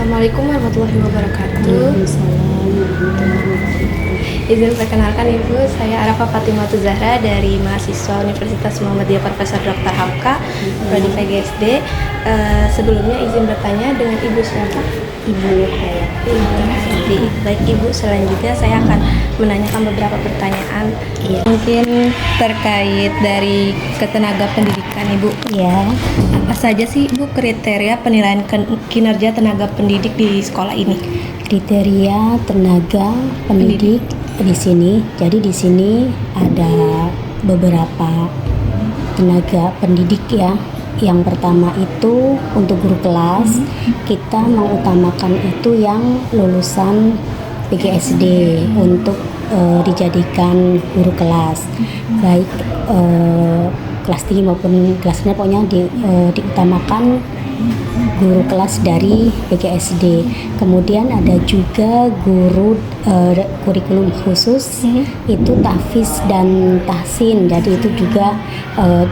Assalamualaikum warahmatullahi wabarakatuh. Waalaikumsalam warahmatullahi wabarakatuh. Izin perkenalkan Ibu, saya Arafa Fatimatu Zahra dari mahasiswa Universitas Muhammadiyah Profesor Dr. Hamka, Prodi PGSD. Sebelumnya izin bertanya dengan Ibu siapa? Ibu Hayati. Ibu Hayati. Baik Ibu, selanjutnya saya akan menanyakan beberapa pertanyaan. Mungkin terkait dari ketenaga pendidikan Ibu. Ya, Apa saja sih Ibu kriteria penilaian kinerja tenaga pendidik di sekolah ini? kriteria tenaga pendidik di sini. Jadi di sini ada beberapa tenaga pendidik ya. Yang pertama itu untuk guru kelas, kita mengutamakan itu yang lulusan PGSD untuk dijadikan guru kelas, baik kelas tinggi maupun kelas rendah, pokoknya diutamakan guru kelas dari PGSD. Kemudian ada juga guru kurikulum khusus, itu tahfiz dan tahsin, jadi itu juga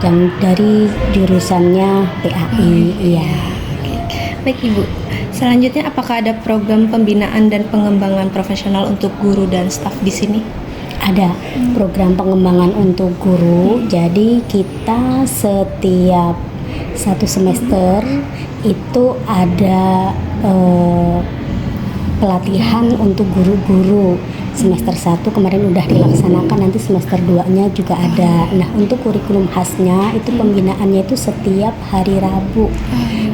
dan dari jurusannya PAI. Iya. Baik Ibu, selanjutnya apakah ada program pembinaan dan pengembangan profesional untuk guru dan staf di sini? Ada program pengembangan untuk guru, jadi kita setiap satu semester itu ada pelatihan untuk guru-guru. Semester 1 kemarin udah dilaksanakan, nanti semester 2-nya juga ada. Nah, untuk kurikulum khasnya itu pembinaannya itu setiap hari Rabu.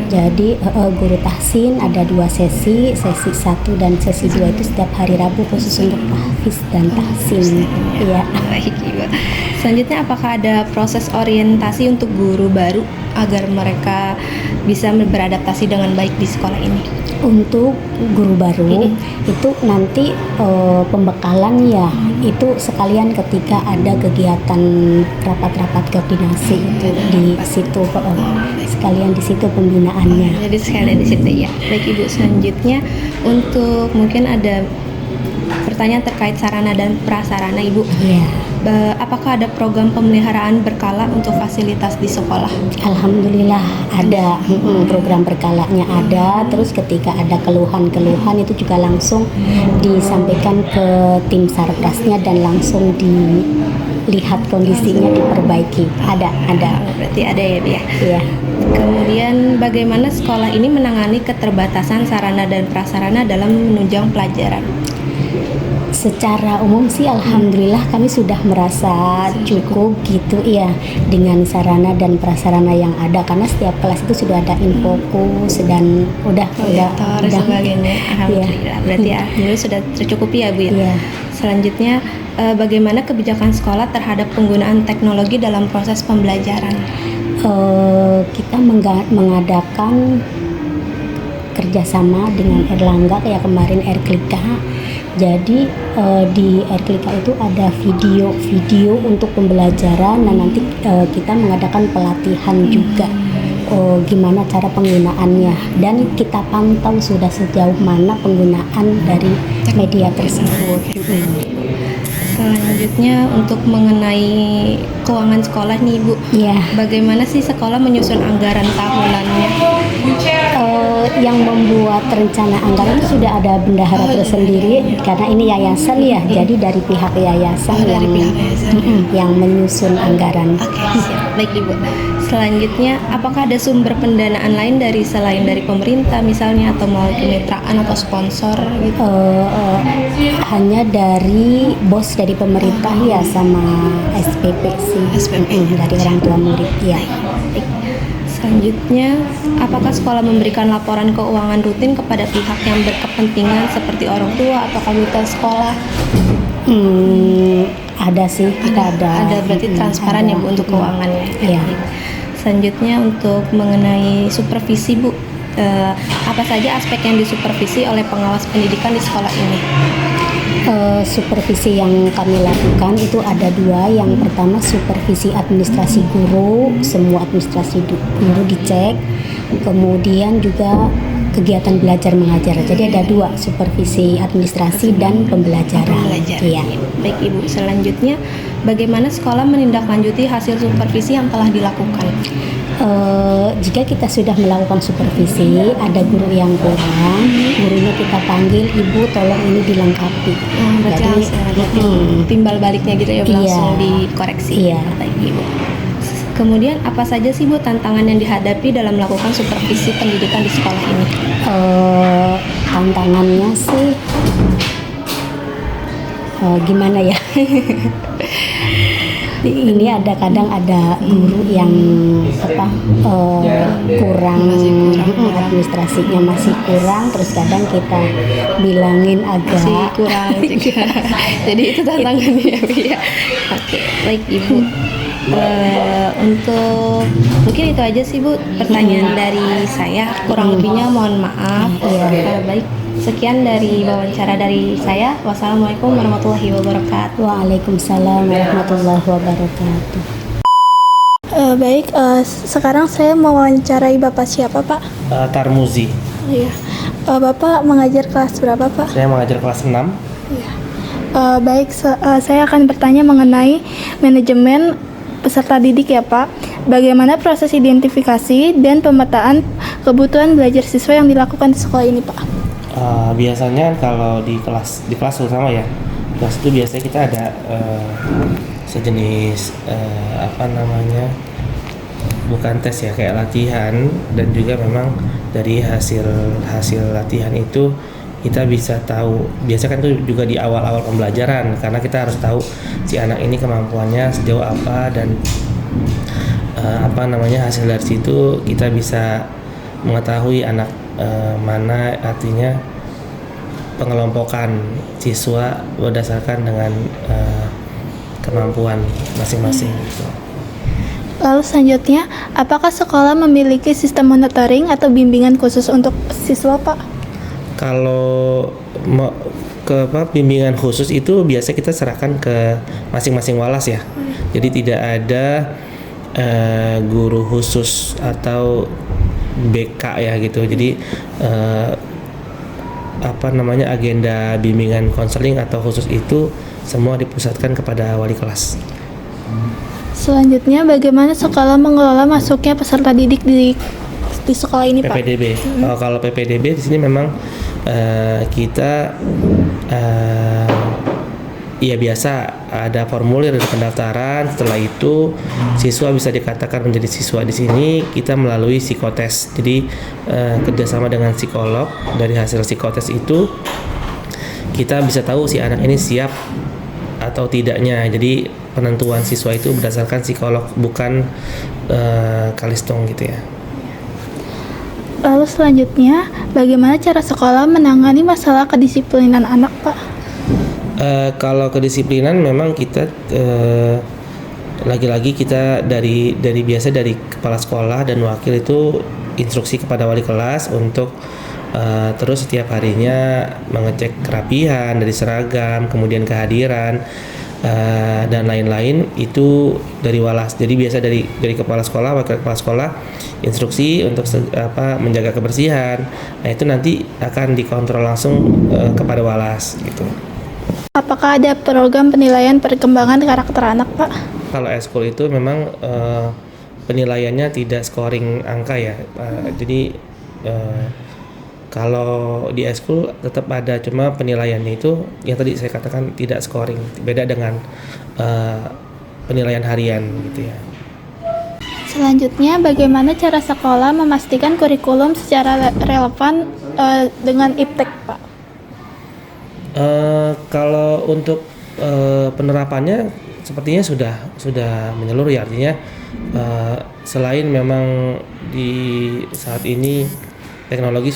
Jadi guru tahsin ada 2 sesi 1 dan sesi 2 itu setiap hari Rabu khusus untuk tahfiz dan tahsin. Iya. Baik Ibu. Selanjutnya apakah ada proses orientasi untuk guru baru agar mereka bisa beradaptasi dengan baik di sekolah ini? Untuk guru baru itu nanti pembekalan ya, itu sekalian ketika ada kegiatan rapat-rapat koordinasi itu di situ, sekalian di situ pembinaannya. Jadi sekalian di situ ya. Baik Ibu, selanjutnya untuk mungkin ada pertanyaan terkait sarana dan prasarana Ibu. Iya. Apakah ada program pemeliharaan berkala untuk fasilitas di sekolah? Alhamdulillah ada, program berkalanya ada. Terus ketika ada keluhan-keluhan itu juga langsung disampaikan ke tim sarprasnya dan langsung dilihat kondisinya diperbaiki. Ada. Berarti ada ya Bu ya? Iya. Kemudian bagaimana sekolah ini menangani keterbatasan sarana dan prasarana dalam menunjang pelajaran? Secara umum sih alhamdulillah kami sudah merasa cukup gitu ya dengan sarana dan prasarana yang ada, karena setiap kelas itu sudah ada infokus dan udah sebagainya. Alhamdulillah. Berarti ya sudah tercukupi ya Bu ya. Iya. Selanjutnya bagaimana kebijakan sekolah terhadap penggunaan teknologi dalam proses pembelajaran? Kita mengadakan kerjasama dengan Erlangga kayak kemarin Erklika. Jadi di Erklika itu ada video untuk pembelajaran, dan nanti kita mengadakan pelatihan juga gimana cara penggunaannya, dan kita pantau sudah sejauh mana penggunaan dari media tersebut. Selanjutnya untuk mengenai keuangan sekolah nih Ibu, bagaimana sih sekolah menyusun anggaran tahunannya? Yang membuat rencana anggaran itu sudah ada bendahara tersendiri, karena ini yayasan ya, jadi dari pihak yayasan yang menyusun anggaran. Oke, siap. Baik Ibu. Selanjutnya, apakah ada sumber pendanaan lain selain dari pemerintah misalnya, atau melalui kemitraan atau sponsor gitu? Hanya dari BOS dari pemerintah ya, sama SPP sih. Dari orang tua murid ya. Baik. Selanjutnya, apakah sekolah memberikan laporan keuangan rutin kepada pihak yang berkepentingan seperti orang tua atau komite sekolah? Ada sih, kita ada. Ada, berarti transparan ya Bu untuk keuangannya. Iya. Selanjutnya untuk mengenai supervisi Bu, apa saja aspek yang disupervisi oleh pengawas pendidikan di sekolah ini? Supervisi yang kami lakukan itu ada 2. Yang pertama supervisi administrasi guru, semua administrasi guru dicek. Kemudian juga kegiatan belajar mengajar. Jadi ada 2, supervisi administrasi dan pembelajaran. Iya. Baik Ibu, selanjutnya Bagaimana sekolah menindaklanjuti hasil supervisi yang telah dilakukan? Jika kita sudah melakukan supervisi, ada guru yang kurang, gurunya kita panggil, ibu tolong ini dilengkapi. Berarti Jadi, langsung ada timbal baliknya gitu ya, langsung Iya. dikoreksi. Iya. Baik Ibu. Kemudian apa saja sih Bu tantangan yang dihadapi dalam melakukan supervisi pendidikan di sekolah ini? Tantangannya sih gimana ya? Ini kadang ada guru yang kurang, administrasinya masih kurang, terus kadang kita bilangin Masih agak kurang juga. Jadi itu tantangannya ya Bu ya. Oke, baik Ibu. Untuk mungkin itu aja sih Bu pertanyaan dari saya, kurang lebihnya mohon maaf. Baik, sekian dari wawancara dari saya. Wassalamualaikum warahmatullahi wabarakatuh. Waalaikumsalam warahmatullahi wabarakatuh. Baik, sekarang saya mau wawancarai Bapak siapa Pak? Tarmuzi. Iya. Bapak mengajar kelas berapa Pak? Saya mengajar kelas 6. Iya. Baik, saya akan bertanya mengenai manajemen peserta didik ya Pak. Bagaimana proses identifikasi dan pemetaan kebutuhan belajar siswa yang dilakukan di sekolah ini Pak? Biasanya kalau di kelas terutama ya, kelas itu biasanya kita ada sejenis bukan tes ya, kayak latihan, dan juga memang dari hasil latihan itu kita bisa tahu, biasa kan itu juga di awal-awal pembelajaran, karena kita harus tahu si anak ini kemampuannya sejauh apa, dan hasil dari situ kita bisa mengetahui anak mana, artinya pengelompokan siswa berdasarkan dengan kemampuan masing-masing gitu. Lalu selanjutnya, apakah sekolah memiliki sistem monitoring atau bimbingan khusus untuk siswa Pak? Kalau bimbingan khusus itu biasa kita serahkan ke masing-masing walas ya. Jadi tidak ada guru khusus atau BK ya gitu. Jadi agenda bimbingan konseling atau khusus itu semua dipusatkan kepada wali kelas. Selanjutnya, bagaimana sekolah mengelola masuknya peserta didik di sekolah ini Pak? PPDB. Kalau PPDB di sini memang kita ya biasa ada formulir dari pendaftaran. Setelah itu siswa bisa dikatakan menjadi siswa di sini kita melalui psikotes. Jadi kerjasama dengan psikolog, dari hasil psikotes itu kita bisa tahu si anak ini siap atau tidaknya. Jadi penentuan siswa itu berdasarkan psikolog, bukan kalistong gitu ya. Lalu selanjutnya, bagaimana cara sekolah menangani masalah kedisiplinan anak, Pak? Kalau kedisiplinan memang kita lagi-lagi kita dari kepala sekolah dan wakil itu instruksi kepada wali kelas untuk terus setiap harinya mengecek kerapihan dari seragam, kemudian kehadiran dan lain-lain itu dari walas. Jadi biasa dari kepala sekolah, wakil kepala sekolah instruksi untuk menjaga kebersihan. Nah itu nanti akan dikontrol langsung kepada walas gitu. Apakah ada program penilaian perkembangan karakter anak, Pak? Kalau eskul itu memang penilaiannya tidak scoring angka ya. Jadi kalau di eskul tetap ada, cuma penilaiannya itu yang tadi saya katakan tidak scoring, beda dengan penilaian harian gitu ya. Selanjutnya, bagaimana cara sekolah memastikan kurikulum secara relevan dengan IPTEK, Pak? Kalau untuk penerapannya sepertinya sudah menyeluruh ya, artinya selain memang di saat ini teknologi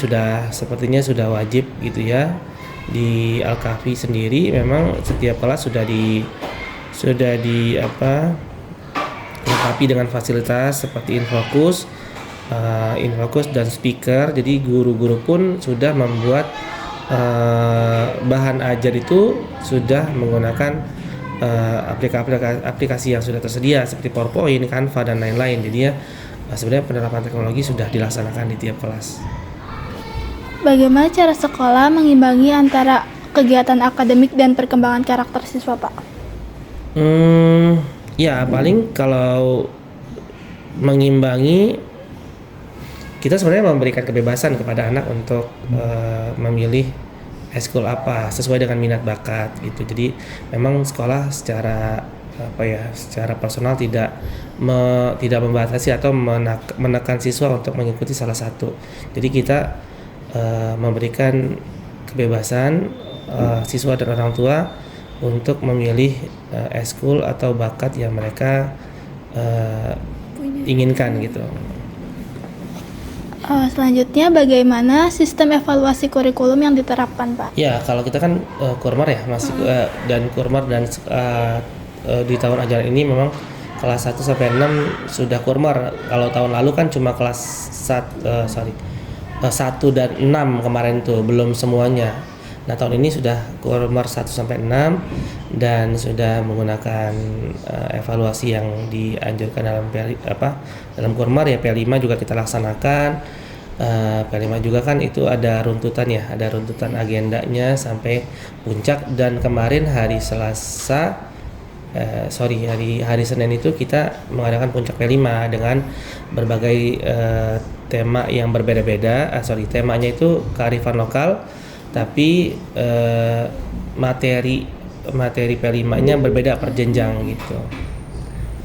sepertinya sudah wajib gitu ya. Di Al-Kahfi sendiri memang setiap kelas sudah dilengkapi dengan fasilitas seperti infokus dan speaker. Jadi guru-guru pun sudah membuat bahan ajar itu sudah menggunakan aplikasi yang sudah tersedia seperti PowerPoint, Canva dan lain-lain. Jadi ya sebenarnya penerapan teknologi sudah dilaksanakan di tiap kelas. Bagaimana cara sekolah mengimbangi antara kegiatan akademik dan perkembangan karakter siswa, Pak? Ya paling kalau mengimbangi, kita sebenarnya memberikan kebebasan kepada anak untuk memilih eskul apa sesuai dengan minat bakat gitu. Jadi memang sekolah secara secara personal tidak membatasi atau menekan siswa untuk mengikuti salah satu. Jadi kita memberikan kebebasan siswa dan orang tua untuk memilih eskul atau bakat yang mereka inginkan gitu. Selanjutnya, bagaimana sistem evaluasi kurikulum yang diterapkan, Pak? Ya, kalau kita kan kurmar ya, masih dan kurmar dan di tahun ajaran ini memang kelas 1 sampai 6 sudah kurmar. Kalau tahun lalu kan cuma kelas 1 dan 6 kemarin tuh, belum semuanya. Nah, tahun ini sudah kurmar 1 sampai 6 dan sudah menggunakan evaluasi yang dianjurkan dalam kurmar ya. P5 juga kita laksanakan. P5 juga kan itu ada runtutan ya, ada runtutan agendanya sampai puncak, dan kemarin hari hari Senin itu kita mengadakan puncak P5 dengan berbagai tema yang berbeda-beda. Temanya itu kearifan lokal, tapi materi P5-nya berbeda per jenjang gitu.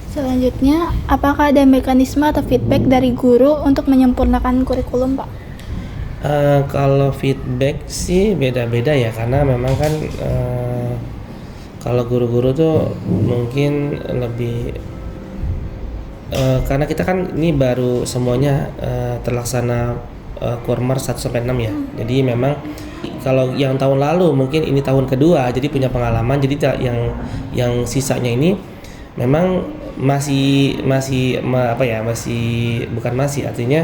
Selanjutnya, apakah ada mekanisme atau feedback dari guru untuk menyempurnakan kurikulum, Pak? Kalau feedback sih beda-beda ya, karena memang kan kalau guru-guru tuh mungkin lebih karena kita kan ini baru semuanya terlaksana kurmar 1 sampai 6 ya. Jadi memang kalau yang tahun lalu mungkin ini tahun kedua, jadi punya pengalaman. Jadi yang sisanya ini memang artinya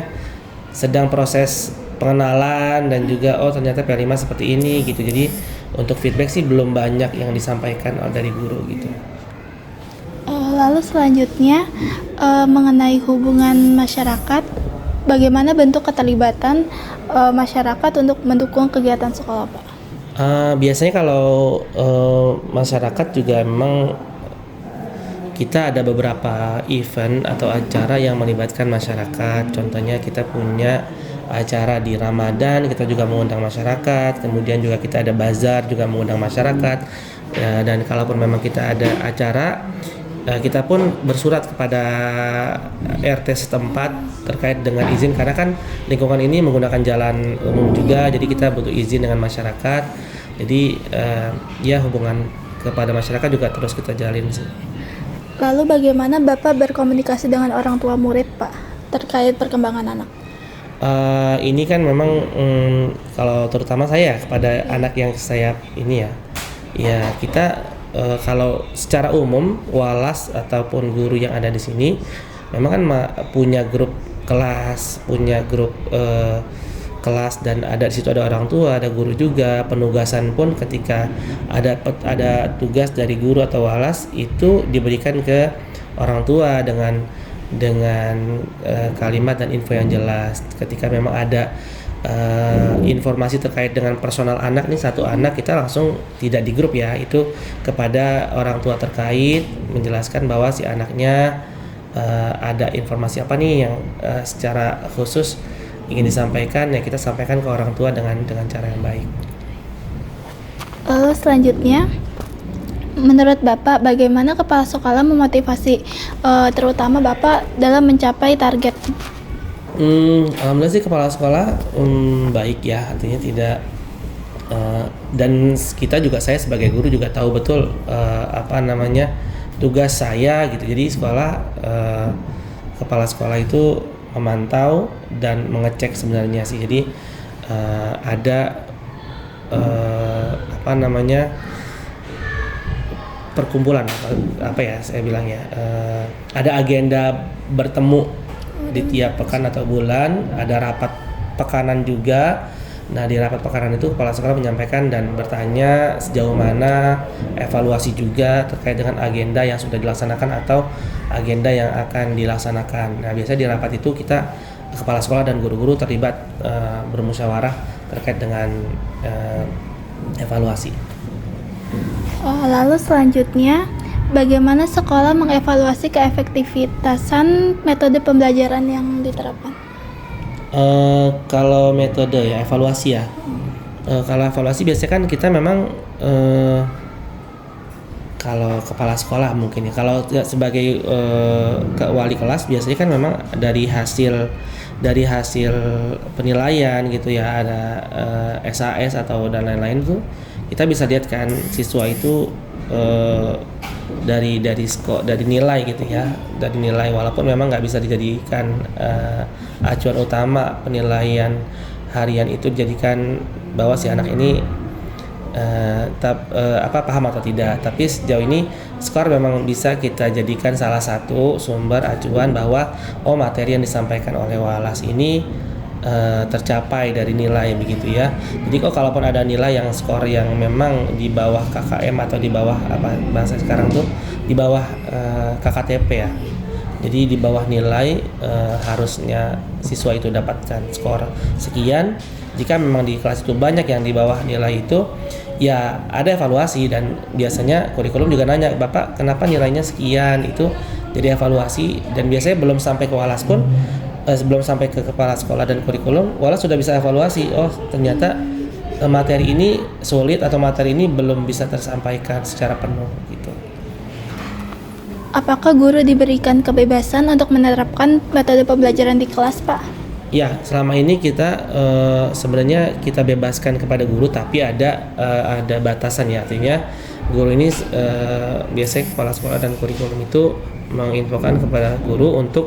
sedang proses pengenalan dan juga ternyata P5 seperti ini gitu. Jadi untuk feedback sih belum banyak yang disampaikan dari guru gitu. Lalu selanjutnya, mengenai hubungan masyarakat, bagaimana bentuk keterlibatan masyarakat untuk mendukung kegiatan sekolah, Pak? Biasanya kalau masyarakat juga memang kita ada beberapa event atau acara yang melibatkan masyarakat. Contohnya kita punya acara di Ramadan, kita juga mengundang masyarakat. Kemudian juga kita ada bazar, juga mengundang masyarakat. Dan kalaupun memang kita ada acara, kita pun bersurat kepada RT setempat terkait dengan izin, karena kan lingkungan ini menggunakan jalan umum juga, jadi kita butuh izin dengan masyarakat. Jadi ya hubungan kepada masyarakat juga terus kita jalin sih. Lalu bagaimana Bapak berkomunikasi dengan orang tua murid, Pak, terkait perkembangan anak? Ini kan memang kalau terutama saya kepada anak yang saya ini ya kita kalau secara umum walas ataupun guru yang ada di sini memang kan punya grup kelas, kelas, dan di situ ada orang tua, ada guru juga. Penugasan pun ketika ada tugas dari guru atau walas itu diberikan ke orang tua dengan kalimat dan info yang jelas. Ketika memang ada informasi terkait dengan personal anak nih, satu anak, kita langsung tidak di grup ya, itu kepada orang tua terkait menjelaskan bahwa si anaknya ada informasi apa nih yang secara khusus ingin disampaikan, ya kita sampaikan ke orang tua dengan cara yang baik. Lalu selanjutnya, menurut Bapak bagaimana kepala sekolah memotivasi terutama Bapak dalam mencapai target? Alhamdulillah sih kepala sekolah baik ya, artinya tidak dan kita juga, saya sebagai guru juga tahu betul tugas saya gitu. Jadi kepala sekolah itu memantau dan mengecek sebenarnya sih. Jadi ada perkumpulan saya bilang ya, ada agenda bertemu di tiap pekan atau bulan, ada rapat pekanan juga. Nah, di rapat pekanan itu kepala sekolah menyampaikan dan bertanya sejauh mana evaluasi juga terkait dengan agenda yang sudah dilaksanakan atau agenda yang akan dilaksanakan. Nah, biasanya di rapat itu kita, kepala sekolah dan guru-guru terlibat bermusyawarah terkait dengan evaluasi. Lalu selanjutnya, Bagaimana sekolah mengevaluasi keefektivitasan metode pembelajaran yang diterapkan? Kalau metode ya evaluasi ya. Kalau evaluasi biasanya kan kita memang kalau kepala sekolah mungkin ya. Kalau sebagai wali kelas biasanya kan memang dari hasil penilaian gitu ya, ada SAS atau dan lain-lain tuh kita bisa lihat kan siswa itu dari nilai gitu ya, dari nilai, walaupun memang nggak bisa dijadikan acuan utama penilaian harian itu, dijadikan bahwa si anak ini paham atau tidak. Tapi sejauh ini skor memang bisa kita jadikan salah satu sumber acuan bahwa materi yang disampaikan oleh Walas ini tercapai dari nilai begitu ya. Jadi kalaupun ada nilai yang skor yang memang di bawah KKM atau di bawah bahasa sekarang tuh di bawah KKTP ya. Jadi di bawah nilai harusnya siswa itu dapatkan skor sekian. Jika memang di kelas itu banyak yang di bawah nilai itu, ya ada evaluasi, dan biasanya kurikulum juga nanya, Bapak kenapa nilainya sekian, itu jadi evaluasi. Dan biasanya belum sampai ke Walas pun, sebelum sampai ke kepala sekolah dan kurikulum, Walas sudah bisa evaluasi, ternyata materi ini sulit atau materi ini belum bisa tersampaikan secara penuh gitu. Apakah guru diberikan kebebasan untuk menerapkan metode pembelajaran di kelas, Pak? Ya, selama ini kita sebenarnya kita bebaskan kepada guru, tapi ada batasan ya. Artinya guru ini biasanya kepala sekolah dan kurikulum itu menginfokan kepada guru untuk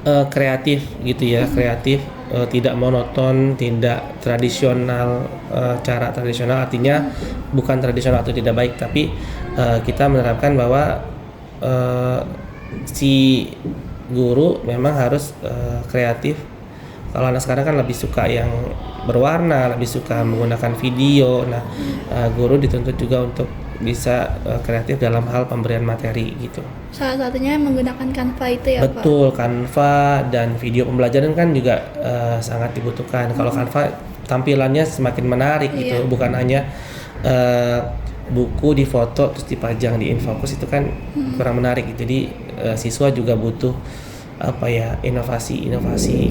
kreatif gitu ya, kreatif, tidak monoton, tidak tradisional, cara tradisional, artinya bukan tradisional atau tidak baik, tapi kita menerapkan bahwa si guru memang harus kreatif. Kalau anak sekarang kan lebih suka yang berwarna, lebih suka menggunakan video. Nah, guru dituntut juga untuk bisa kreatif dalam hal pemberian materi gitu. Salah satunya menggunakan Canva itu ya, Betul, Pak? Canva dan video pembelajaran kan juga sangat dibutuhkan. Kalau Canva tampilannya semakin menarik gitu, bukan hanya buku difoto terus dipajang di Infocus, itu kan kurang menarik gitu. Jadi siswa juga butuh inovasi.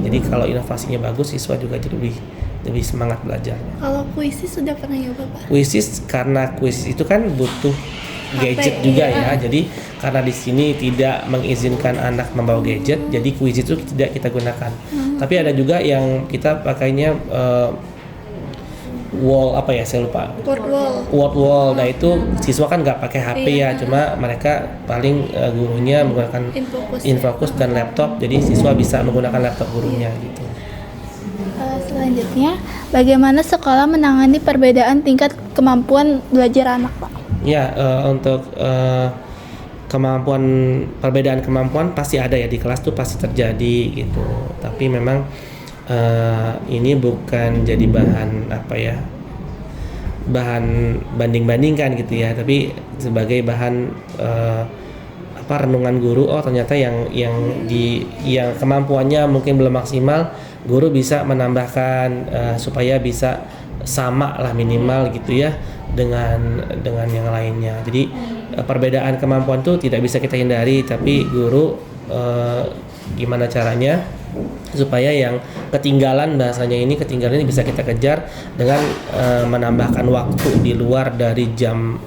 Jadi kalau inovasinya bagus, siswa juga jadi lebih semangat belajarnya. Kalau kuisis sudah pernah nyoba, Pak? Kuisis, karena kuisis itu kan butuh gadget juga ya. Jadi karena di sini tidak mengizinkan anak membawa gadget, jadi kuisis itu tidak kita gunakan. Tapi ada juga yang kita pakainya saya lupa. Word wall. Nah itu siswa kan nggak pakai HP ya, cuma mereka paling gurunya menggunakan Infocus dan laptop, jadi siswa bisa menggunakan laptop gurunya gitu. Selanjutnya, bagaimana sekolah menangani perbedaan tingkat kemampuan belajar anak, Pak? Ya, untuk perbedaan kemampuan pasti ada ya, di kelas tuh pasti terjadi gitu. Tapi memang ini bukan jadi bahan banding-bandingkan gitu ya, tapi sebagai bahan renungan guru. Ternyata yang kemampuannya mungkin belum maksimal, guru bisa menambahkan supaya bisa sama lah minimal gitu ya dengan yang lainnya. Jadi perbedaan kemampuan itu tidak bisa kita hindari, tapi guru gimana caranya supaya yang ketinggalan ini bisa kita kejar dengan menambahkan waktu di luar dari jam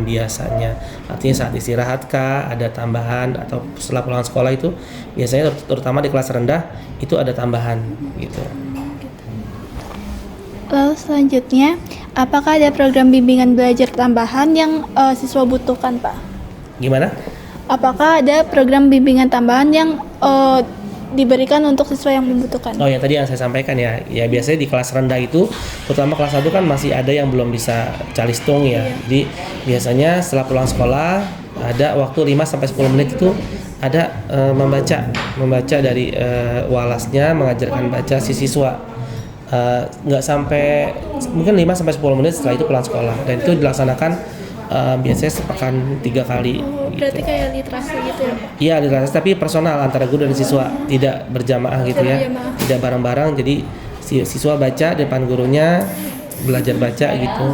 biasanya. Artinya saat istirahat ada tambahan, atau setelah pulang sekolah itu biasanya terutama di kelas rendah itu ada tambahan gitu. Lalu selanjutnya, apakah ada program bimbingan belajar tambahan yang siswa butuhkan, Pak? Gimana? Apakah ada program bimbingan tambahan yang diberikan untuk siswa yang membutuhkan? Yang tadi yang saya sampaikan ya biasanya di kelas rendah itu, terutama kelas 1 kan masih ada yang belum bisa calistung ya. Jadi biasanya setelah pulang sekolah ada waktu 5-10 menit itu ada membaca dari Walasnya, mengajarkan baca si siswa. Nggak sampai mungkin 5-10 menit setelah itu pulang sekolah, dan itu dilaksanakan biasanya sepekan 3 kali. Berarti kayak literasi gitu ya, Pak? Iya, literasi, tapi personal antara guru dan siswa, tidak berjamaah gitu ya, tidak bareng-bareng. Jadi siswa baca depan gurunya, belajar baca gitu,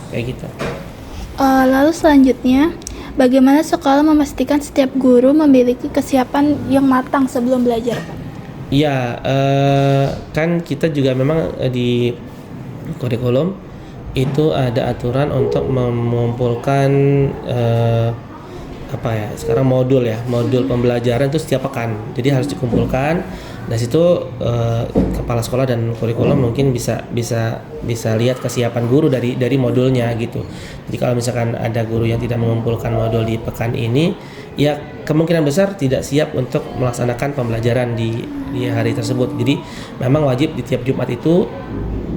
kayak gitu. Lalu selanjutnya, bagaimana sekolah memastikan setiap guru memiliki kesiapan yang matang sebelum belajar, Pak? Iya, kan kita juga memang di kurikulum itu ada aturan untuk mengumpulkan sekarang modul pembelajaran itu setiap pekan. Jadi harus dikumpulkan. Dari situ kepala sekolah dan kurikulum mungkin bisa lihat kesiapan guru dari modulnya gitu. Jadi kalau misalkan ada guru yang tidak mengumpulkan modul di pekan ini, ya kemungkinan besar tidak siap untuk melaksanakan pembelajaran di hari tersebut. Jadi memang wajib di tiap Jumat itu,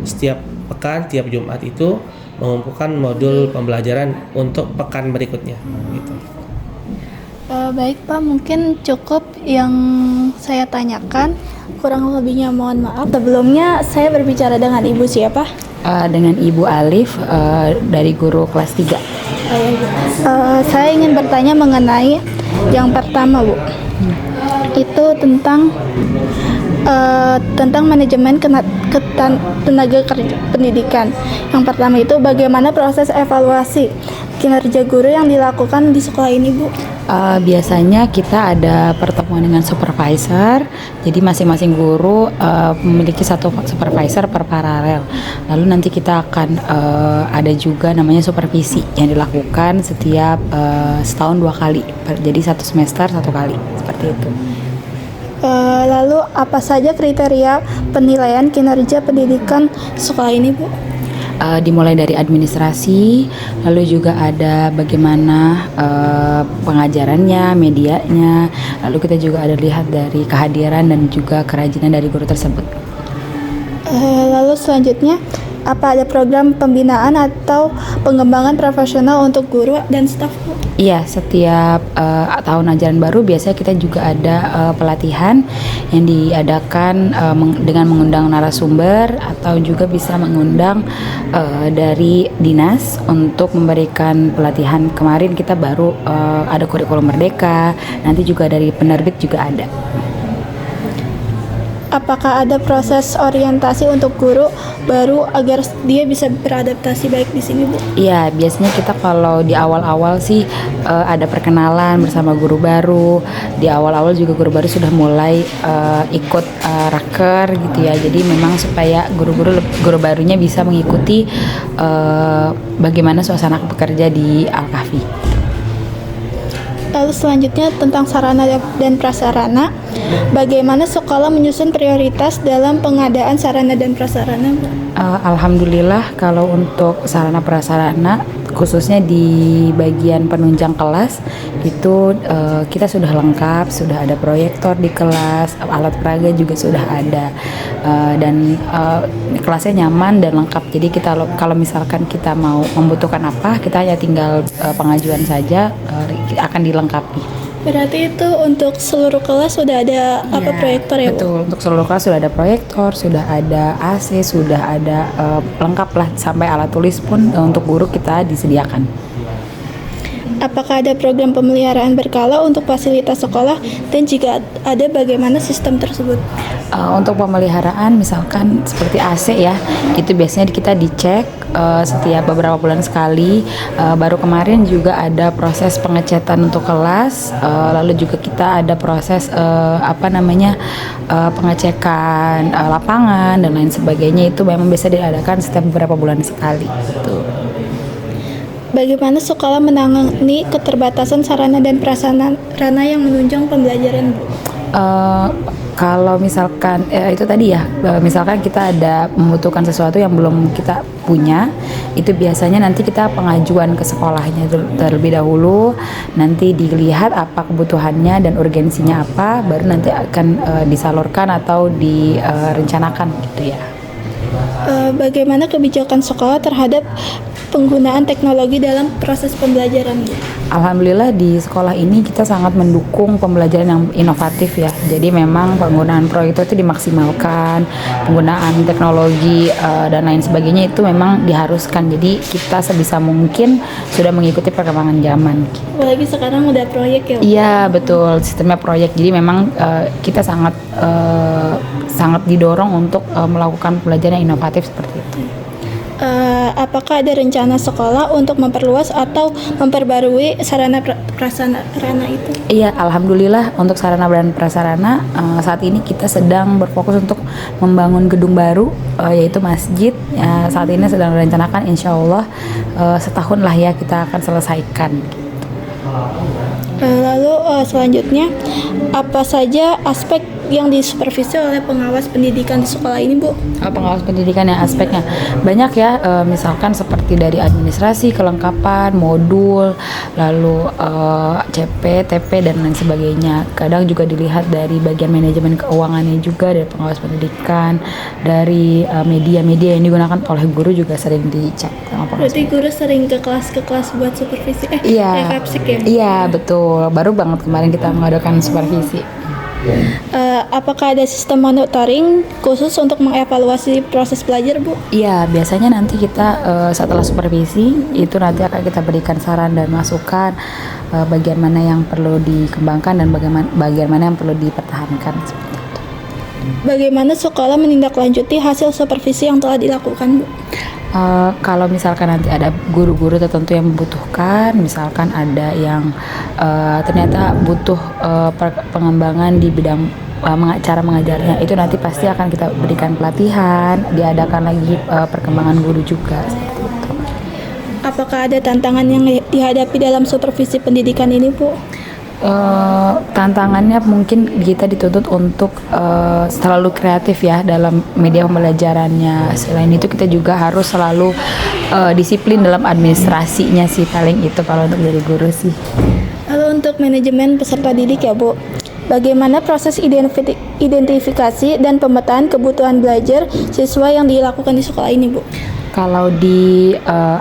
setiap pekan tiap Jumat itu mengumpulkan modul pembelajaran untuk pekan berikutnya gitu. Baik Pak, mungkin cukup yang saya tanyakan. Kurang lebihnya mohon maaf. Sebelumnya saya berbicara dengan Ibu siapa? Dengan Ibu Alif dari guru kelas 3. Saya ingin bertanya mengenai yang pertama, Bu. Itu tentang manajemen tenaga kerja pendidikan. Yang pertama itu bagaimana proses evaluasi kinerja guru yang dilakukan di sekolah ini, Bu? Biasanya kita ada pertemuan dengan supervisor, jadi masing-masing guru memiliki satu supervisor per paralel. Lalu nanti kita akan ada juga namanya supervisi yang dilakukan setiap setahun 2 kali, jadi 1 semester 1 kali, seperti itu. Lalu apa saja kriteria penilaian kinerja pendidikan sekolah ini, Bu? Dimulai dari administrasi, lalu juga ada bagaimana pengajarannya, medianya, lalu kita juga ada lihat dari kehadiran dan juga kerajinan dari guru tersebut. Lalu selanjutnya, apa ada program pembinaan atau pengembangan profesional untuk guru dan staf, Bu? Iya, setiap tahun ajaran baru biasanya kita juga ada pelatihan yang diadakan dengan mengundang narasumber atau juga bisa mengundang dari dinas untuk memberikan pelatihan. Kemarin kita baru ada kurikulum merdeka, nanti juga dari penerbit juga ada. Apakah ada proses orientasi untuk guru baru agar dia bisa beradaptasi baik di sini, Bu? Iya, biasanya kita kalau di awal-awal sih ada perkenalan bersama guru baru. Di awal-awal juga guru baru sudah mulai ikut raker gitu ya. Jadi memang supaya guru barunya bisa mengikuti bagaimana suasana bekerja di Al-Kahfi. Lalu selanjutnya tentang sarana dan prasarana, bagaimana sekolah menyusun prioritas dalam pengadaan sarana dan prasarana, Bu? Alhamdulillah kalau untuk sarana prasarana khususnya di bagian penunjang kelas itu kita sudah lengkap, sudah ada proyektor di kelas, alat peraga juga sudah ada, dan kelasnya nyaman dan lengkap. Jadi kita kalau misalkan kita mau membutuhkan apa, kita hanya tinggal pengajuan saja, akan dilengkapi. Berarti itu untuk seluruh kelas sudah ada proyektor ya, Bu? Betul, untuk seluruh kelas sudah ada proyektor, sudah ada AC, sudah ada lengkap lah, sampai alat tulis pun untuk guru kita disediakan. Apakah ada program pemeliharaan berkala untuk fasilitas sekolah, dan jika ada bagaimana sistem tersebut? Untuk pemeliharaan misalkan seperti AC ya, itu biasanya kita dicek setiap beberapa bulan sekali. Baru kemarin juga ada proses pengecatan untuk kelas, lalu juga kita ada proses pengecekan lapangan dan lain sebagainya. Itu memang biasa diadakan setiap beberapa bulan sekali gitu. Bagaimana sekolah menangani keterbatasan sarana dan prasarana yang menunjang pembelajaran, Bu? Kalau misalkan itu tadi ya, misalkan kita ada membutuhkan sesuatu yang belum kita punya, itu biasanya nanti kita pengajuan ke sekolahnya terlebih dahulu, nanti dilihat apa kebutuhannya dan urgensinya apa, baru nanti akan disalurkan atau direncanakan gitu ya. Bagaimana kebijakan sekolah terhadap penggunaan teknologi dalam proses pembelajaran, Bu? Alhamdulillah di sekolah ini kita sangat mendukung pembelajaran yang inovatif ya. Jadi memang penggunaan proyektor itu dimaksimalkan, penggunaan teknologi dan lain sebagainya itu memang diharuskan. Jadi kita sebisa mungkin sudah mengikuti perkembangan zaman. Apalagi sekarang udah proyek ya, Bu? Iya betul, sistemnya proyek. Jadi memang kita sangat didorong untuk melakukan pembelajaran yang inovatif seperti itu. Apakah ada rencana sekolah untuk memperluas atau memperbarui sarana prasarana itu? Iya, alhamdulillah untuk sarana dan prasarana saat ini kita sedang berfokus untuk membangun gedung baru, yaitu masjid. Saat ini sedang direncanakan, insya Allah setahun lah ya kita akan selesaikan. Lalu selanjutnya, apa saja aspek yang disupervisi oleh pengawas pendidikan di sekolah ini, Bu? Pengawas pendidikan yang aspeknya banyak ya, misalkan seperti dari administrasi, kelengkapan, modul, lalu CP, TP dan lain sebagainya. Kadang juga dilihat dari bagian manajemen keuangannya juga dari pengawas pendidikan, dari media-media yang digunakan oleh guru juga sering dicek sama pengawas. Berarti guru sering ke kelas buat supervisi? Iya, kapsik ya? iya betul. Baru banget kemarin kita mengadakan supervisi. Apakah ada sistem monitoring khusus untuk mengevaluasi proses belajar, Bu? Iya, biasanya nanti kita setelah supervisi itu nanti akan kita berikan saran dan masukan bagian mana yang perlu dikembangkan dan bagian mana yang perlu dipertahankan seperti itu. Bagaimana sekolah menindaklanjuti hasil supervisi yang telah dilakukan, Bu? Kalau misalkan nanti ada guru-guru tertentu yang membutuhkan, misalkan ada yang ternyata butuh pengembangan di bidang cara mengajarnya, itu nanti pasti akan kita berikan pelatihan, diadakan lagi perkembangan guru juga seperti itu. Apakah ada tantangan yang dihadapi dalam supervisi pendidikan ini, Bu? Tantangannya mungkin kita dituntut untuk selalu kreatif ya dalam media pembelajarannya. Selain itu kita juga harus selalu disiplin dalam administrasinya sih, paling itu kalau untuk dari guru sih. Lalu untuk manajemen peserta didik ya, Bu, bagaimana proses identifikasi dan pemetaan kebutuhan belajar siswa yang dilakukan di sekolah ini, Bu? Kalau di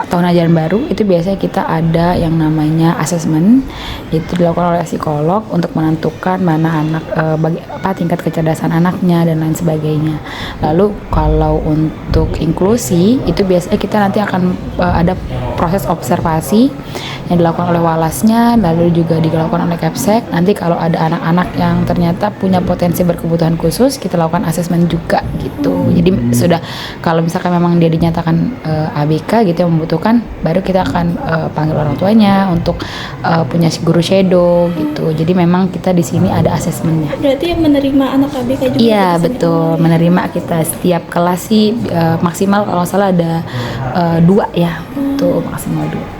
tahun ajaran baru itu biasanya kita ada yang namanya asesmen, itu dilakukan oleh psikolog untuk menentukan mana anak tingkat kecerdasan anaknya dan lain sebagainya. Lalu kalau untuk inklusi itu biasanya kita nanti akan ada proses observasi yang dilakukan oleh walasnya, lalu juga dilakukan oleh Kepsek. Nanti kalau ada anak-anak yang ternyata punya potensi berkebutuhan khusus, kita lakukan asesmen juga gitu. Jadi sudah kalau misalkan memang dia dinyatakan ABK gitu yang membutuhkan, baru kita akan panggil orang tuanya untuk punya guru shadow gitu. Jadi memang kita di sini ada asesmennya. Berarti yang menerima anak ABK juga? Iya betul, menerima kita setiap kelas sih maksimal kalau nggak salah ada 2 ya, tuh maksimal 2.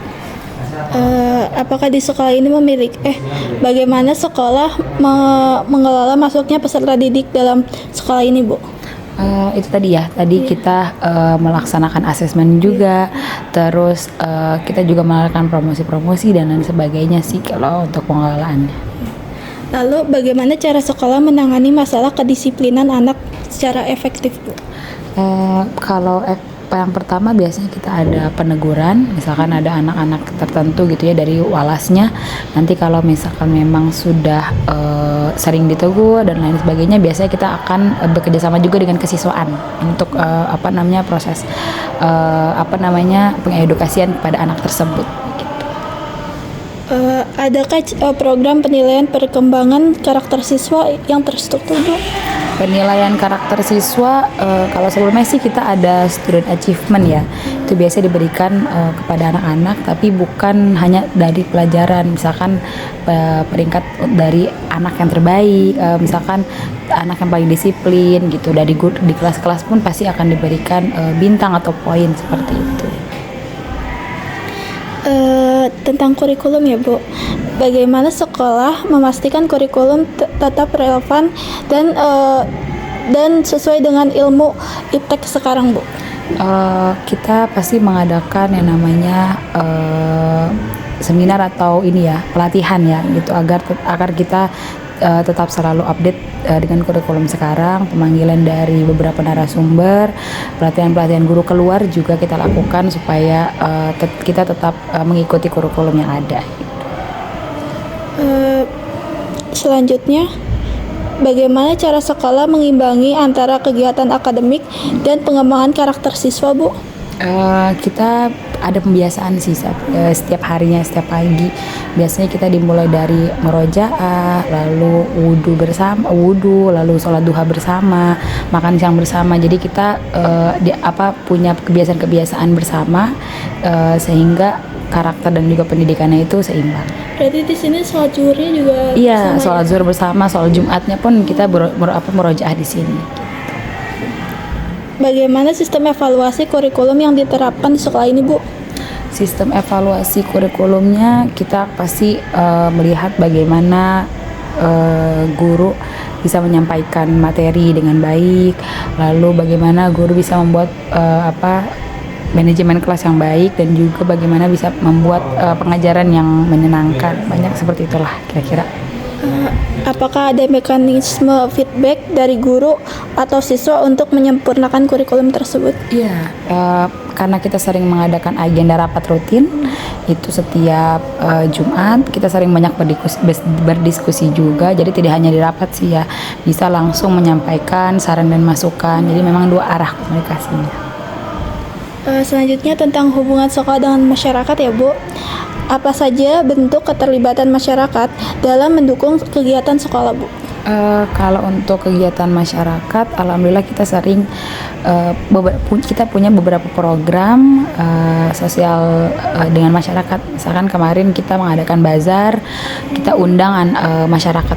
Apakah di sekolah ini bagaimana sekolah mengelola masuknya peserta didik dalam sekolah ini, Bu? Itu tadi ya, kita melaksanakan asesmen juga, terus kita juga melakukan promosi-promosi dan lain sebagainya sih kalau untuk pengelolaannya. Lalu bagaimana cara sekolah menangani masalah kedisiplinan anak secara efektif, Bu? Kalau yang pertama biasanya kita ada peneguran, misalkan ada anak-anak tertentu gitu ya dari walasnya. Nanti kalau misalkan memang sudah sering ditegur dan lain sebagainya, biasanya kita akan bekerja sama juga dengan kesiswaan untuk proses pengedukasian kepada anak tersebut. Adakah program penilaian perkembangan karakter siswa yang terstruktur, Bu? Penilaian karakter siswa, kalau sebelumnya sih kita ada student achievement ya, itu biasa diberikan kepada anak-anak, tapi bukan hanya dari pelajaran, misalkan peringkat dari anak yang terbaik, misalkan anak yang paling disiplin gitu, di kelas-kelas pun pasti akan diberikan bintang atau poin seperti itu. Tentang kurikulum ya, Bu, bagaimana sekolah memastikan kurikulum tetap relevan dan sesuai dengan ilmu iptek sekarang, Bu? Kita pasti mengadakan yang namanya seminar atau pelatihan ya gitu, agar kita tetap selalu update dengan kurikulum sekarang, pemanggilan dari beberapa narasumber, pelatihan guru keluar juga kita lakukan supaya kita tetap mengikuti kurikulum yang ada. Selanjutnya, bagaimana cara sekolah mengimbangi antara kegiatan akademik dan pengembangan karakter siswa, Bu? Kita ada pembiasaan sih setiap harinya, setiap pagi. Biasanya kita dimulai dari murojaah, lalu wudhu, lalu sholat duha bersama, makan siang bersama. Jadi kita punya kebiasaan-kebiasaan bersama sehingga karakter dan juga pendidikannya itu seimbang. Berarti di sini sholat zuhurnya juga Iya, sama sholat zuhur bersama, sholat Jumatnya pun kita murojaah di sini. Bagaimana sistem evaluasi kurikulum yang diterapkan di sekolah ini, Bu? Sistem evaluasi kurikulumnya kita pasti melihat bagaimana guru bisa menyampaikan materi dengan baik, lalu bagaimana guru bisa membuat manajemen kelas yang baik, dan juga bagaimana bisa membuat pengajaran yang menyenangkan. Banyak seperti itulah kira-kira. Apakah ada mekanisme feedback dari guru atau siswa untuk menyempurnakan kurikulum tersebut? Iya, karena kita sering mengadakan agenda rapat rutin, itu setiap Jumat kita sering banyak berdiskusi juga. Jadi tidak hanya di rapat sih ya, bisa langsung menyampaikan saran dan masukan. Jadi memang dua arah komunikasinya. Selanjutnya tentang hubungan sekolah dengan masyarakat ya, Bu. Apa saja bentuk keterlibatan masyarakat dalam mendukung kegiatan sekolah, Bu? Kalau untuk kegiatan masyarakat, alhamdulillah kita sering kita punya beberapa program sosial dengan masyarakat. Misalkan kemarin kita mengadakan bazar, kita undang masyarakat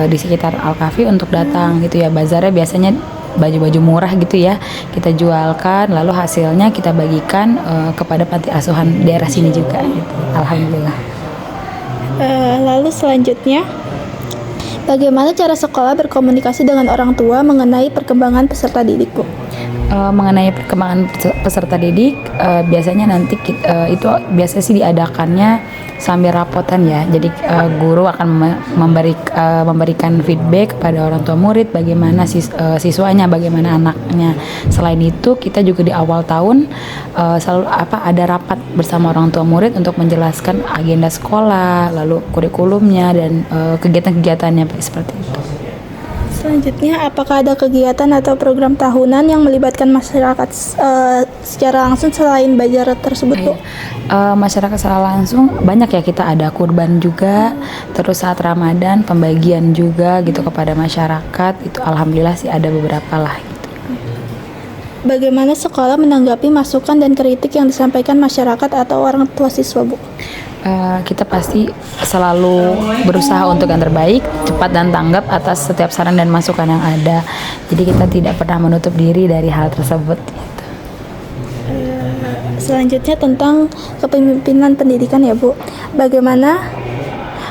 di sekitar Al-Kafi untuk datang gitu ya. Bazarnya biasanya baju-baju murah gitu ya, kita jualkan, lalu hasilnya kita bagikan kepada panti asuhan daerah sini juga gitu. Alhamdulillah. Lalu selanjutnya, bagaimana cara sekolah berkomunikasi dengan orang tua mengenai perkembangan peserta didik, Bu? Mengenai perkembangan peserta didik, biasanya nanti itu biasa sih diadakannya sambil rapotan ya. Jadi guru akan memberikan feedback kepada orang tua murid bagaimana siswanya, bagaimana anaknya. Selain itu kita juga di awal tahun selalu ada rapat bersama orang tua murid untuk menjelaskan agenda sekolah, lalu kurikulumnya dan kegiatan-kegiatannya seperti itu. Selanjutnya, apakah ada kegiatan atau program tahunan yang melibatkan masyarakat secara langsung selain bazar tersebut, Bu? Masyarakat secara langsung banyak ya, kita ada kurban juga, terus saat Ramadan pembagian juga gitu kepada masyarakat. Itu alhamdulillah sih ada beberapa lah gitu. Bagaimana sekolah menanggapi masukan dan kritik yang disampaikan masyarakat atau orang tua siswa, Bu? Kita pasti selalu berusaha untuk yang terbaik, cepat dan tanggap atas setiap saran dan masukan yang ada. Jadi kita tidak pernah menutup diri dari hal tersebut gitu. Selanjutnya tentang kepemimpinan pendidikan ya, Bu. Bagaimana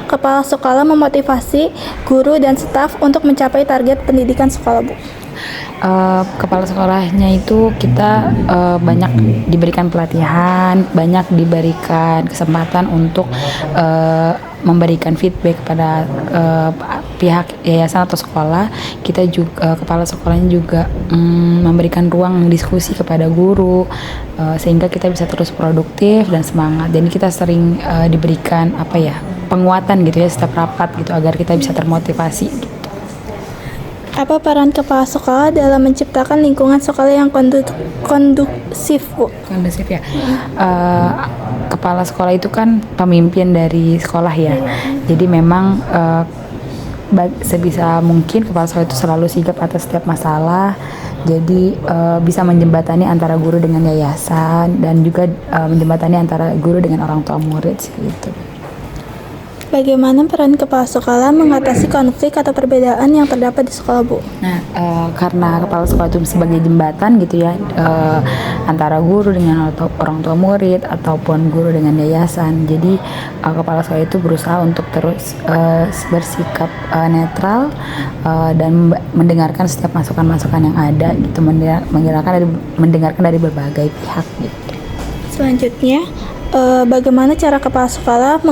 kepala sekolah memotivasi guru dan staf untuk mencapai target pendidikan sekolah, Bu? Kepala sekolahnya itu kita banyak diberikan pelatihan, banyak diberikan kesempatan untuk memberikan feedback kepada pihak yayasan atau sekolah. Kita juga kepala sekolahnya juga memberikan ruang diskusi kepada guru sehingga kita bisa terus produktif dan semangat. Jadi kita sering diberikan penguatan gitu ya setiap rapat gitu agar kita bisa termotivasi gitu. Apa peran kepala sekolah dalam menciptakan lingkungan sekolah yang kondusif, Bu? Kondusif ya. Kepala sekolah itu kan pemimpin dari sekolah ya. Jadi memang sebisa mungkin kepala sekolah itu selalu sigap atas setiap masalah. Jadi bisa menjembatani antara guru dengan yayasan dan juga menjembatani antara guru dengan orang tua murid gitu. Bagaimana peran kepala sekolah mengatasi konflik atau perbedaan yang terdapat di sekolah, Bu? Nah, karena kepala sekolah itu sebagai jembatan gitu ya antara guru dengan orang tua murid ataupun guru dengan yayasan. Jadi kepala sekolah itu berusaha untuk terus bersikap netral dan mendengarkan setiap masukan-masukan yang ada gitu, mendengarkan dari berbagai pihak gitu. Selanjutnya, bagaimana cara kepala sekolah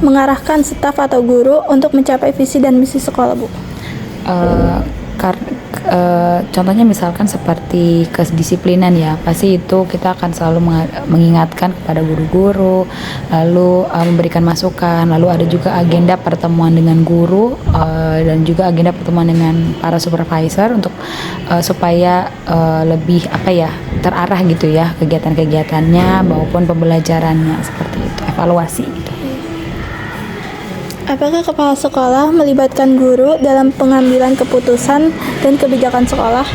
mengarahkan staf atau guru untuk mencapai visi dan misi sekolah, Bu? contohnya misalkan seperti kedisiplinan ya, pasti itu kita akan selalu mengingatkan kepada guru-guru, lalu memberikan masukan, lalu ada juga agenda pertemuan dengan guru dan juga agenda pertemuan dengan para supervisor untuk supaya lebih terarah gitu ya kegiatan-kegiatannya maupun pembelajarannya, seperti itu, evaluasi gitu. Apakah kepala sekolah melibatkan guru dalam pengambilan keputusan dan kebijakan sekolah?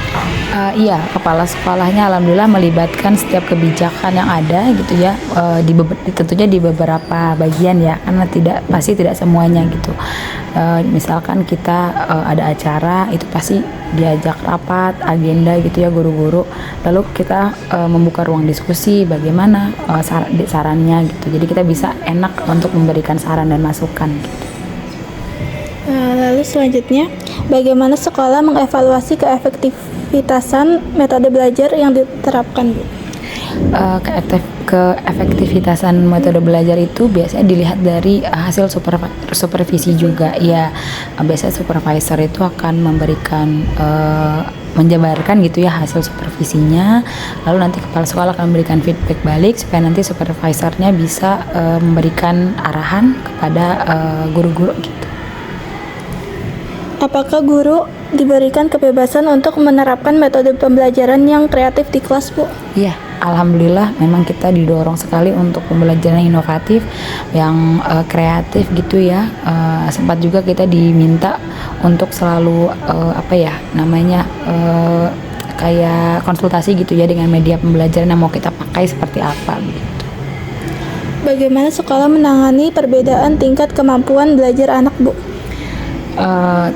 Iya, kepala sekolahnya alhamdulillah melibatkan setiap kebijakan yang ada gitu ya, tentunya di beberapa bagian ya, karena pasti tidak semuanya gitu. Misalkan kita ada acara, itu pasti diajak rapat, agenda gitu ya guru-guru, lalu kita membuka ruang diskusi bagaimana sarannya gitu, jadi kita bisa enak untuk memberikan saran dan masukan gitu. Lalu selanjutnya, bagaimana sekolah mengevaluasi keefektivitasan metode belajar yang diterapkan, Bu? Keefektivitasan metode belajar itu biasanya dilihat dari hasil supervisi juga ya. Biasanya supervisor itu akan memberikan menjabarkan gitu ya hasil supervisinya, lalu nanti kepala sekolah akan memberikan feedback balik supaya nanti supervisornya bisa memberikan arahan kepada guru-guru gitu. Apakah guru diberikan kebebasan untuk menerapkan metode pembelajaran yang kreatif di kelas, Bu? Iya, alhamdulillah memang kita didorong sekali untuk pembelajaran inovatif yang kreatif gitu ya. Sempat juga kita diminta untuk selalu kayak konsultasi gitu ya dengan media pembelajaran yang mau kita pakai seperti apa gitu. Bagaimana sekolah menangani perbedaan tingkat kemampuan belajar anak, Bu?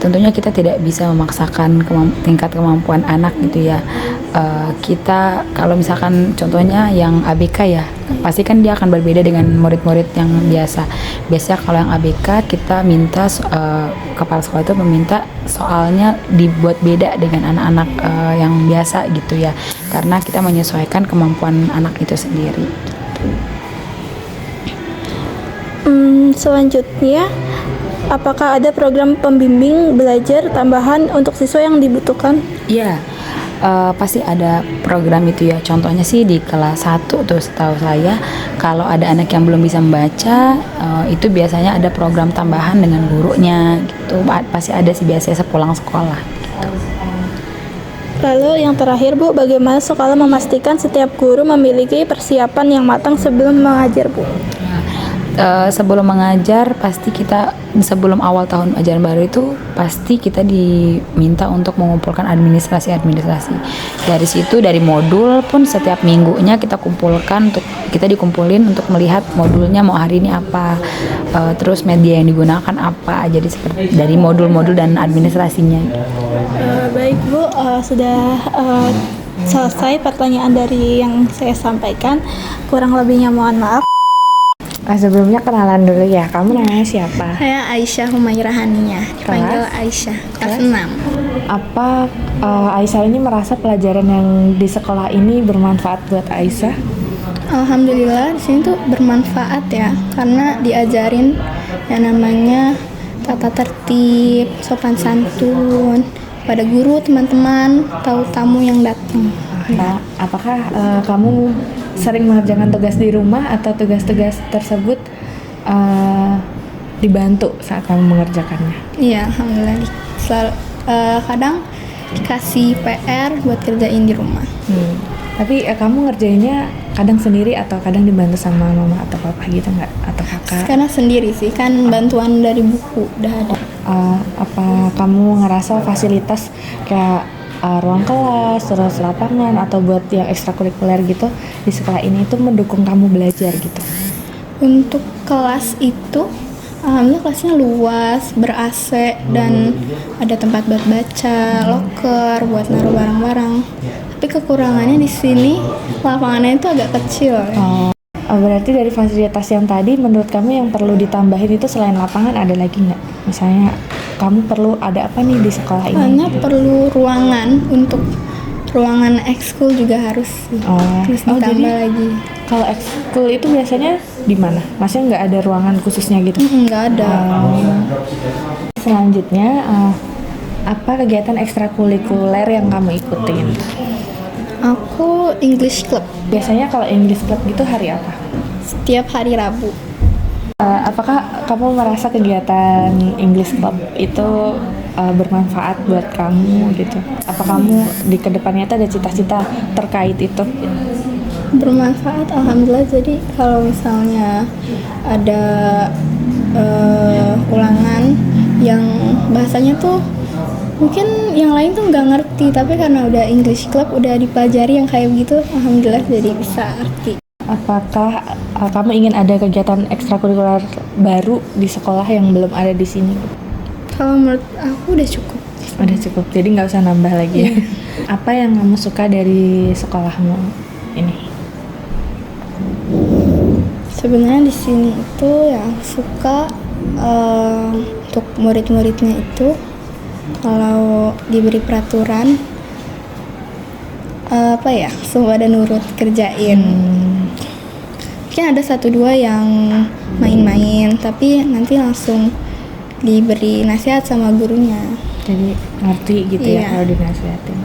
Tentunya kita tidak bisa memaksakan tingkat kemampuan anak gitu ya. Kita kalau misalkan contohnya yang ABK ya, pasti kan dia akan berbeda dengan murid-murid yang biasa. Biasanya kalau yang ABK kita minta kepala sekolah itu meminta soalnya dibuat beda dengan anak-anak yang biasa gitu ya, karena kita menyesuaikan kemampuan anak itu sendiri. Selanjutnya, apakah ada program pembimbing belajar tambahan untuk siswa yang dibutuhkan? Iya, pasti ada program itu ya. Contohnya sih di kelas 1 tuh setahu saya, kalau ada anak yang belum bisa membaca, itu biasanya ada program tambahan dengan gurunya gitu. Pasti ada sih biasanya sepulang sekolah gitu. Lalu yang terakhir, Bu, bagaimana sekolah memastikan setiap guru memiliki persiapan yang matang sebelum mengajar, Bu? Sebelum mengajar pasti kita sebelum awal tahun ajaran baru itu pasti kita diminta untuk mengumpulkan administrasi. Dari situ dari modul pun setiap minggunya kita dikumpulin untuk melihat modulnya mau hari ini apa, terus media yang digunakan apa. Jadi seperti dari modul-modul dan administrasinya. Baik, Bu, sudah selesai pertanyaan dari yang saya sampaikan. Kurang lebihnya mohon maaf. Sebelumnya kenalan dulu ya, kamu namanya siapa? Saya Aisyah Humairah Haniah, dipanggil Aisyah, kelas 6. Apa Aisyah ini merasa pelajaran yang di sekolah ini bermanfaat buat Aisyah? Alhamdulillah di sini tuh bermanfaat ya, karena diajarin yang namanya tata tertib, sopan santun, pada guru, teman-teman, tahu tamu yang datang. Apakah kamu sering mengerjakan tugas di rumah atau tugas-tugas tersebut dibantu saat kamu mengerjakannya? Iya, alhamdulillah. Kadang dikasih PR buat kerjain di rumah. Tapi kamu ngerjainnya kadang sendiri atau kadang dibantu sama mama atau papa gitu nggak? Atau kakak? Karena sendiri sih, kan bantuan dari buku udah ada. Apa kamu ngerasa fasilitas kayak ruang kelas, terus lapangan atau buat yang ekstrakurikuler gitu di sekolah ini itu mendukung kamu belajar gitu? Untuk kelas itu, alhamdulillah kelasnya luas, ber-AC dan ada tempat buat baca, loker buat naruh barang-barang. Tapi kekurangannya di sini lapangannya itu agak kecil. Berarti dari fasilitas yang tadi menurut kamu yang perlu ditambahin itu selain lapangan ada lagi nggak? Misalnya kamu perlu ada apa nih di sekolah ini? Soalnya perlu ruangan, untuk ruangan ekskul juga harus ditambah jadi lagi. Kalau ekskul itu biasanya di mana? Maksudnya nggak ada ruangan khususnya gitu? Nggak ada. Selanjutnya Apa kegiatan ekstrakurikuler yang kamu ikutin? Aku English Club Biasanya kalau English Club gitu hari apa? setiap hari Rabu. Apakah kamu merasa kegiatan English Club itu bermanfaat buat kamu gitu? Apa kamu di kedepannya itu ada cita-cita terkait itu? Bermanfaat, alhamdulillah. Jadi kalau misalnya ada ulangan yang bahasanya tuh mungkin yang lain tuh nggak ngerti, tapi karena udah English Club udah dipelajari yang kayak gitu, alhamdulillah jadi bisa ngerti. Apakah kamu ingin ada kegiatan ekstrakurikuler baru di sekolah yang belum ada di sini? Kalau menurut aku udah cukup. Udah cukup, jadi nggak usah nambah lagi ya. Apa yang kamu suka dari sekolahmu ini? Sebenarnya di sini itu yang suka untuk murid-muridnya itu kalau diberi peraturan apa ya, semua ada nurut kerjain. Mungkin ada satu dua yang main-main, tapi nanti langsung diberi nasihat sama gurunya. Jadi ngerti gitu ya Iya. kalau dinasihatin.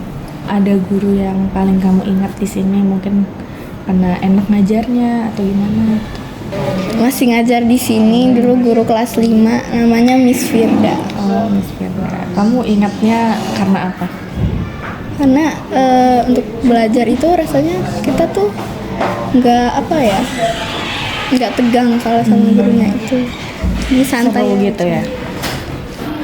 Ada guru yang paling kamu ingat di sini mungkin karena enak ngajarnya atau gimana? Masih ngajar di sini dulu guru kelas 5 namanya Miss Firda. Oh, Miss Firda. Kamu ingatnya karena apa? Karena untuk belajar itu rasanya kita tuh nggak apa ya, nggak tegang kalau sama gurunya itu. Ini santai Seru gitu ya.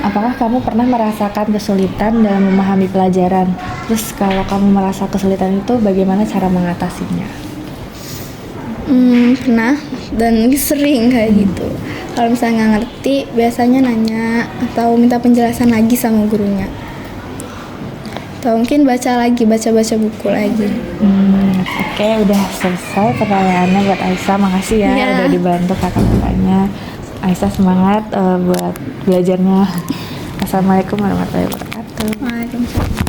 Apakah kamu pernah merasakan kesulitan dalam memahami pelajaran? Terus kalau kamu merasa kesulitan itu bagaimana cara mengatasinya? Pernah dan sering kayak gitu. Kalau misalnya nggak ngerti, biasanya nanya atau minta penjelasan lagi sama gurunya. Atau mungkin baca buku lagi. Oke, udah selesai pertanyaannya buat Aisyah. Makasih ya Iya. udah dibantu kakak-kakaknya. Aisyah semangat buat belajarnya. Assalamualaikum warahmatullahi wabarakatuh. Waalaikumsalam.